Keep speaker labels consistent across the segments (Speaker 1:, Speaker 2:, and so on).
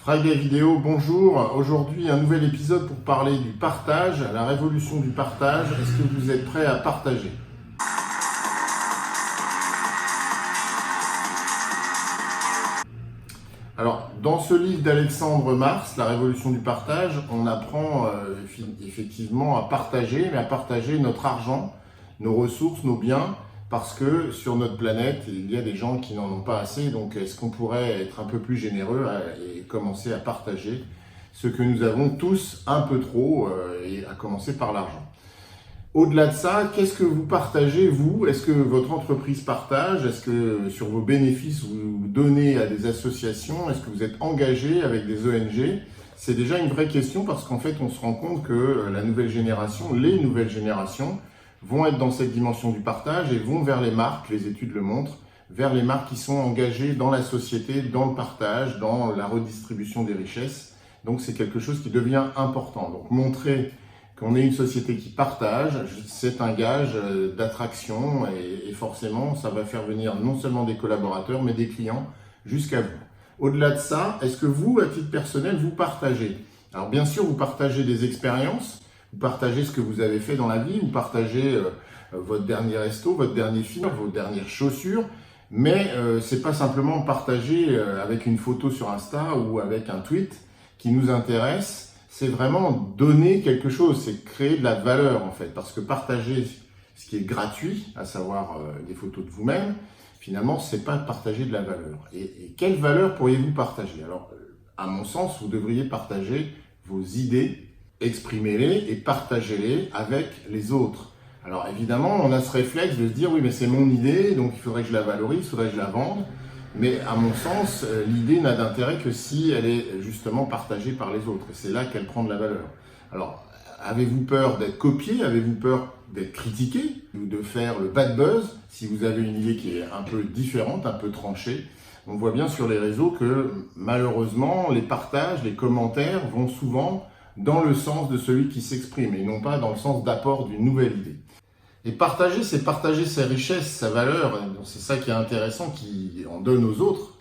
Speaker 1: Friday Vidéo, bonjour. Aujourd'hui, un nouvel épisode pour parler du partage, la révolution du partage. Est-ce que vous êtes prêts à partager? Alors, dans ce livre d'Alexandre Mars, La révolution du partage, on apprend effectivement à partager, mais à partager notre argent, nos ressources, nos biens, parce que sur notre planète, il y a des gens qui n'en ont pas assez. Donc, est-ce qu'on pourrait être un peu plus généreux et commencer à partager ce que nous avons tous un peu trop, et à commencer par l'argent? Au-delà de ça, qu'est-ce que vous partagez, vous? Est-ce que votre entreprise partage? Est-ce que sur vos bénéfices, vous donnez à des associations? Est-ce que vous êtes engagé avec des ONG? C'est déjà une vraie question parce qu'en fait, on se rend compte que la nouvelle génération, les nouvelles générations, vont être dans cette dimension du partage et vont vers les marques, les études le montrent, vers les marques qui sont engagées dans la société, dans le partage, dans la redistribution des richesses. Donc, c'est quelque chose qui devient important. Donc, montrer qu'on est une société qui partage, c'est un gage d'attraction et forcément, ça va faire venir non seulement des collaborateurs, mais des clients jusqu'à vous. Au-delà de ça, est-ce que vous, à titre personnel, vous partagez? Alors bien sûr, vous partagez des expériences, vous partagez ce que vous avez fait dans la vie, vous partagez votre dernier resto, votre dernier film, vos dernières chaussures, mais c'est pas simplement partager avec une photo sur Insta ou avec un tweet qui nous intéresse. C'est vraiment donner quelque chose, c'est créer de la valeur en fait. Parce que partager ce qui est gratuit, à savoir des photos de vous-même, finalement, c'est pas partager de la valeur. Et quelle valeur pourriez-vous partager? Alors, à mon sens, vous devriez partager vos idées, exprimez-les et partagez-les avec les autres. Alors évidemment, on a ce réflexe de se dire, oui, mais c'est mon idée, donc il faudrait que je la valorise, il faudrait que je la vende. Mais à mon sens, l'idée n'a d'intérêt que si elle est justement partagée par les autres. Et c'est là qu'elle prend de la valeur. Alors, avez-vous peur d'être copié? Avez-vous peur d'être critiqué? Ou de faire le bad buzz si vous avez une idée qui est un peu différente, un peu tranchée? On voit bien sur les réseaux que malheureusement, les partages, les commentaires vont souvent dans le sens de celui qui s'exprime et non pas dans le sens d'apport d'une nouvelle idée. Et partager, c'est partager ses richesses, sa valeur. C'est ça qui est intéressant, qui en donne aux autres.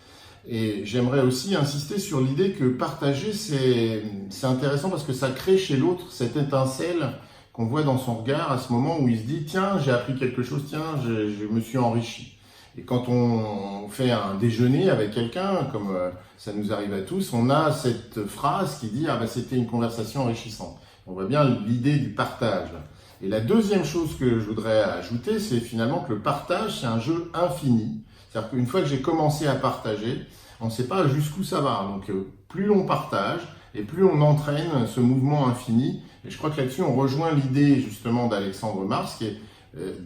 Speaker 1: Et j'aimerais aussi insister sur l'idée que partager, c'est intéressant parce que ça crée chez l'autre cette étincelle qu'on voit dans son regard à ce moment où il se dit « Tiens, j'ai appris quelque chose, tiens, je me suis enrichi ». Et quand on fait un déjeuner avec quelqu'un, comme ça nous arrive à tous, on a cette phrase qui dit « Ah ben c'était une conversation enrichissante ». On voit bien l'idée du partage. Et la deuxième chose que je voudrais ajouter, c'est finalement que le partage, c'est un jeu infini. C'est-à-dire qu'une fois que j'ai commencé à partager, on ne sait pas jusqu'où ça va. Donc plus on partage et plus on entraîne ce mouvement infini. Et je crois que là-dessus, on rejoint l'idée justement d'Alexandre Mars, qui est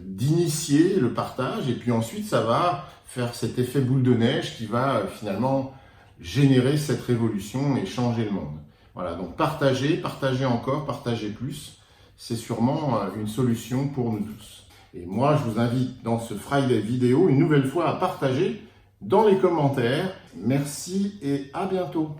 Speaker 1: d'initier le partage. Et puis ensuite, ça va faire cet effet boule de neige qui va finalement générer cette révolution et changer le monde. Voilà, donc partager, partager encore, partager plus. C'est sûrement une solution pour nous tous. Et moi, je vous invite dans ce Friday vidéo une nouvelle fois à partager dans les commentaires. Merci et à bientôt.